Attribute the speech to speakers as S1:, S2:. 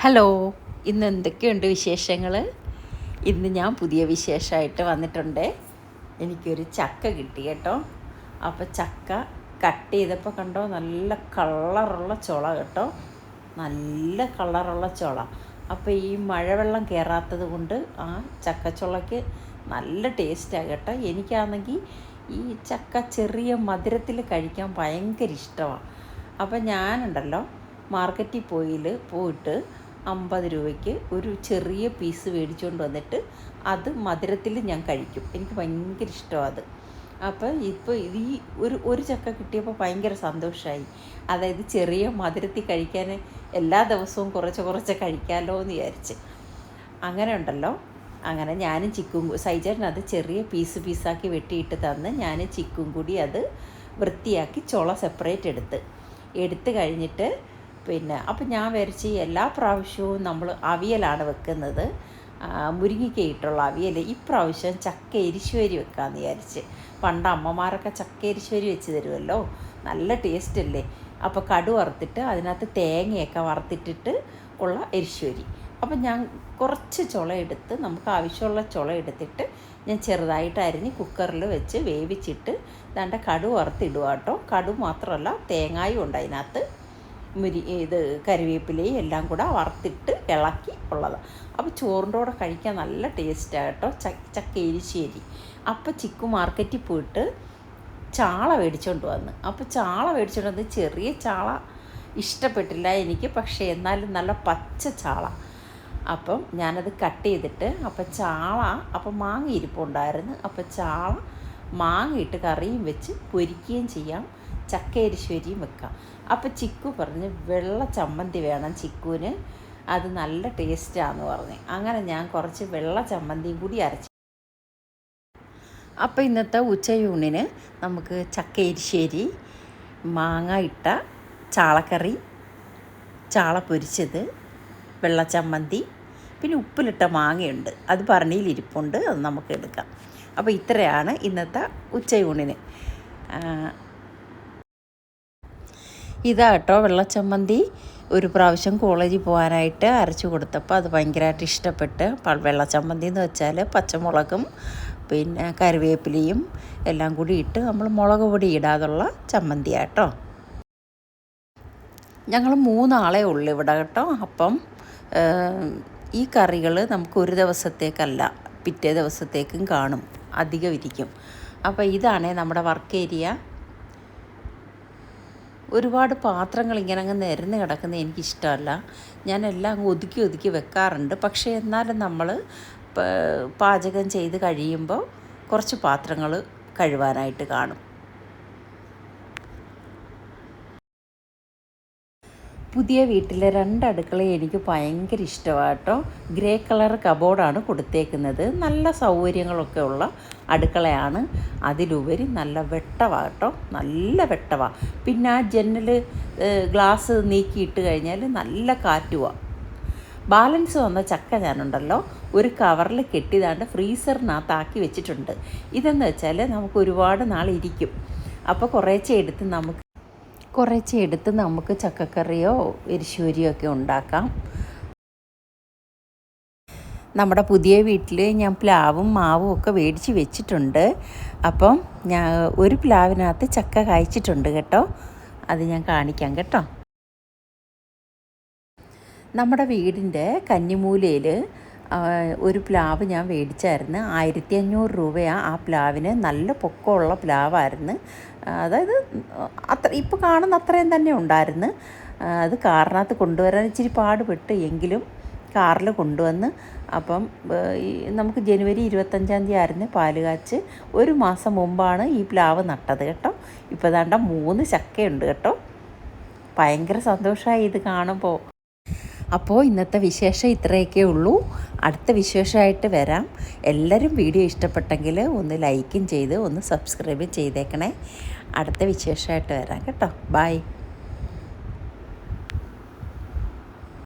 S1: Hello, ഇന്ന് എന്തൊക്കെയുണ്ട് വിശേഷങ്ങൾ? ഇന്ന് ഞാൻ പുതിയ വിശേഷമായിട്ട് വന്നിട്ടുണ്ട്. എനിക്കൊരു ചക്ക കിട്ടി കേട്ടോ. അപ്പോൾ ചക്ക കട്ട് ചെയ്തപ്പോൾ കണ്ടോ, നല്ല കളറുള്ള ചുള കേട്ടോ, നല്ല കളറുള്ള ചുള. അപ്പോൾ ഈ മഴവെള്ളം കയറാത്തത് കൊണ്ട് ആ ചക്കച്ചുളയ്ക്ക് നല്ല ടേസ്റ്റാണ് കേട്ടോ. എനിക്കാണെങ്കിൽ ഈ ചക്ക ചെറിയ മധുരത്തിൽ കഴിക്കാൻ ഭയങ്കര ഇഷ്ടമാണ്. അപ്പോൾ ഞാനുണ്ടല്ലോ മാർക്കറ്റിൽ പോയിട്ട് 50 രൂപയ്ക്ക് ഒരു ചെറിയ പീസ് മേടിച്ചുകൊണ്ട് വന്നിട്ട് അത് മധുരത്തിൽ ഞാൻ കഴിക്കും. എനിക്ക് ഭയങ്കര ഇഷ്ടമാണ് അത്. അപ്പോൾ ഇപ്പോൾ ഈ ഒരു ചക്ക കിട്ടിയപ്പോൾ ഭയങ്കര സന്തോഷമായി. അതായത് ചെറിയ മധുരത്തിൽ കഴിക്കാൻ എല്ലാ ദിവസവും കുറച്ച് കഴിക്കാമല്ലോ എന്ന് വിചാരിച്ച്. അങ്ങനെ ഉണ്ടല്ലോ, അങ്ങനെ ഞാനും ചിക്കും സൈജേട്ടൻ അത് ചെറിയ പീസാക്കി വെട്ടിയിട്ട് തന്ന് ഞാൻ ചിക്കും കൂടി അത് വൃത്തിയാക്കി ചുള സെപ്പറേറ്റ് എടുത്ത് കഴിഞ്ഞിട്ട് അപ്പം ഞാൻ വിചാരിച്ച് എല്ലാ പ്രാവശ്യവും നമ്മൾ അവിയലാണ് വെക്കുന്നത്, മുരിങ്ങയ്ക്കയിട്ടുള്ള അവിയൽ. ഇപ്രാവശ്യം ചക്ക എരിശ്ശേരി വെക്കാമെന്ന് വിചാരിച്ച്. പണ്ട് അമ്മമാരൊക്കെ ചക്ക എരിശ്ശേരി വെച്ച് തരുമല്ലോ, നല്ല ടേസ്റ്റ് അല്ലേ. അപ്പോൾ കടു വറുത്തിട്ട് അതിനകത്ത് തേങ്ങയൊക്കെ വറുത്തിട്ടിട്ട് ഉള്ള എരിശ്ശേരി. അപ്പം ഞാൻ കുറച്ച് ചുള എടുത്ത്, നമുക്ക് ആവശ്യമുള്ള ചുള എടുത്തിട്ട് ഞാൻ ചെറുതായിട്ട് അരിഞ്ഞ് കുക്കറിൽ വെച്ച് വേവിച്ചിട്ട് ദാണ്ട കടു വറുത്തിടുക കേട്ടോ. കടു മാത്രമല്ല തേങ്ങായും ഉണ്ട് അതിനകത്ത്, കറിവേപ്പിലയും എല്ലാം കൂടെ വറുത്തിട്ട് ഇളക്കി ഉള്ളത്. അപ്പോൾ ചോറിൻ്റെ കൂടെ കഴിക്കാൻ നല്ല ടേസ്റ്റാണ് കേട്ടോ ചക്ക എരിശ്ശേരി. അപ്പോൾ ചിക്കു മാർക്കറ്റിൽ പോയിട്ട് ചാള മേടിച്ചുകൊണ്ട് വന്ന്. അപ്പോൾ ചാള മേടിച്ചുകൊണ്ട് വന്ന് ചെറിയ ചാള ഇഷ്ടപ്പെട്ടില്ല എനിക്ക്, പക്ഷേ എന്നാലും നല്ല പച്ച ചാള. അപ്പം ഞാനത് കട്ട് ചെയ്തിട്ട് അപ്പം മാങ്ങ ഇരിപ്പുണ്ടായിരുന്നു. അപ്പോൾ ചാള മാങ്ങയിട്ട് കറിയും വെച്ച് പൊരിക്കുകയും ചെയ്യാം, ചക്ക എരിശ്ശേരിയും വെക്കാം. അപ്പോൾ ചിക്കു പറഞ്ഞ് വെള്ള ചമ്മന്തി വേണം ചിക്കുവിന്, അത് നല്ല ടേസ്റ്റാണെന്ന് പറഞ്ഞ്. അങ്ങനെ ഞാൻ കുറച്ച് വെള്ള ചമ്മന്തിയും കൂടി അരച്ച്. അപ്പോൾ ഇന്നത്തെ ഉച്ചയൂണിന് നമുക്ക് ചക്ക എരിശ്ശേരി, മാങ്ങ ഇട്ട ചാളക്കറി, ചാള പൊരിച്ചത്, വെള്ള ചമ്മന്തി, പിന്നെ ഉപ്പിലിട്ട മാങ്ങയുണ്ട്, അത് ഭരണിയിലിരിപ്പുണ്ട്, അത് നമുക്ക് എടുക്കാം. അപ്പോൾ ഇത്രയാണ് ഇന്നത്തെ ഉച്ചയൂണിന്. ഇതാ കേട്ടോ വെള്ളച്ചമ്മന്തി. ഒരു പ്രാവശ്യം കോളേജിൽ പോകാനായിട്ട് അരച്ചു കൊടുത്തപ്പോൾ അത് ഭയങ്കരമായിട്ട് ഇഷ്ടപ്പെട്ട്. വെള്ളച്ചമ്മന്തി എന്ന് വെച്ചാൽ പച്ചമുളകും പിന്നെ കറിവേപ്പിലയും എല്ലാം കൂടി ഇട്ട് നമ്മൾ മുളക് പൊടി ഇടാതുള്ള ചമ്മന്തിയാട്ടോ. ഞങ്ങൾ 3 ആളേ ഉള്ളൂ ഇവിടെ കേട്ടോ. അപ്പം ഈ കറികൾ നമുക്ക് ഒരു ദിവസത്തേക്കല്ല, പിറ്റേ ദിവസത്തേക്കും കാണും, അധികം ഇരിക്കും. അപ്പോൾ ഇതാണേ നമ്മുടെ വർക്ക് ഏരിയ. ഒരുപാട് പാത്രങ്ങൾ ഇങ്ങനെ അങ്ങ് നിരന്ന് കിടക്കുന്നത് എനിക്കിഷ്ടമല്ല. ഞാനെല്ലാം അങ്ങ് ഒതുക്കി വെക്കാറുണ്ട്. പക്ഷേ എന്നാലും നമ്മൾ പാചകം ചെയ്ത് കഴിയുമ്പോൾ കുറച്ച് പാത്രങ്ങൾ കഴുകാനായിട്ട് കാണും. പുതിയ വീട്ടിലെ 2 അടുക്കളയും എനിക്ക് ഭയങ്കര ഇഷ്ടമാണ് കേട്ടോ. ഗ്രേ കളർ കബോർഡാണ് കൊടുത്തേക്കുന്നത്. നല്ല സൗകര്യങ്ങളൊക്കെ ഉള്ള അടുക്കളയാണ്. അതിലുപരി നല്ല വെട്ടമാണ് കേട്ടോ, നല്ല വെട്ടമാണ്. പിന്നെ ആ ജനൽ ഗ്ലാസ് നീക്കിയിട്ട് കഴിഞ്ഞാൽ നല്ല കാറ്റുമാണ്. ബാലൻസ് വന്ന ചക്ക ഞാനുണ്ടല്ലോ ഒരു കവറിൽ കെട്ടിതാണ്ട് ഫ്രീസറിനകത്താക്കി വെച്ചിട്ടുണ്ട്. ഇതെന്ന് വെച്ചാൽ നമുക്ക് ഒരുപാട് നാൾ ഇരിക്കും. അപ്പോൾ കുറേശ്ശെ എടുത്ത് നമുക്ക് ചക്കക്കറിയോ എരിശ്ശേരിയോ ഒക്കെ ഉണ്ടാക്കാം. നമ്മുടെ പുതിയ വീട്ടിൽ ഞാൻ പ്ലാവും മാവും ഒക്കെ മേടിച്ച് വെച്ചിട്ടുണ്ട്. അപ്പം ഒരു പ്ലാവിനകത്ത് ചക്ക കായ്ച്ചിട്ടുണ്ട് കേട്ടോ, അത് ഞാൻ കാണിക്കാം കേട്ടോ. നമ്മുടെ വീടിൻ്റെ കന്നിമൂലയിൽ ഒരു പ്ലാവ് ഞാൻ മേടിച്ചായിരുന്നു. 1500 രൂപയാണ് ആ പ്ലാവിന്. നല്ല പൊക്കമുള്ള പ്ലാവായിരുന്നു. അതായത് ഇപ്പോൾ കാണുന്ന അത്രയും തന്നെ ഉണ്ടായിരുന്നു. അത് കാറിനകത്ത് കൊണ്ടുവരാൻ ഇച്ചിരി പാടുപെട്ട്, എങ്കിലും കാറിൽ കൊണ്ടുവന്ന്. അപ്പം നമുക്ക് ജനുവരി 25-ാം തീയതി ആയിരുന്നു പാല് കാച്ച്. 1 മാസം മുമ്പാണ് ഈ പ്ലാവ് നട്ടത് കേട്ടോ. ഇപ്പോൾ ദാണ്ട 3 ചക്കയുണ്ട് കേട്ടോ. ഭയങ്കര സന്തോഷമായി ഇത് കാണുമ്പോൾ. അപ്പോൾ ഇന്നത്തെ വിശേഷം ഇത്രയൊക്കെ ഉള്ളൂ. അടുത്ത വിശേഷമായിട്ട് വരാം. എല്ലാവരും വീഡിയോ ഇഷ്ടപ്പെട്ടെങ്കിൽ ഒന്ന് ലൈക്കും ചെയ്ത് ഒന്ന് സബ്സ്ക്രൈബും ചെയ്തേക്കണേ. അടുത്ത വിശേഷമായിട്ട് വരാം കേട്ടോ. ബൈ.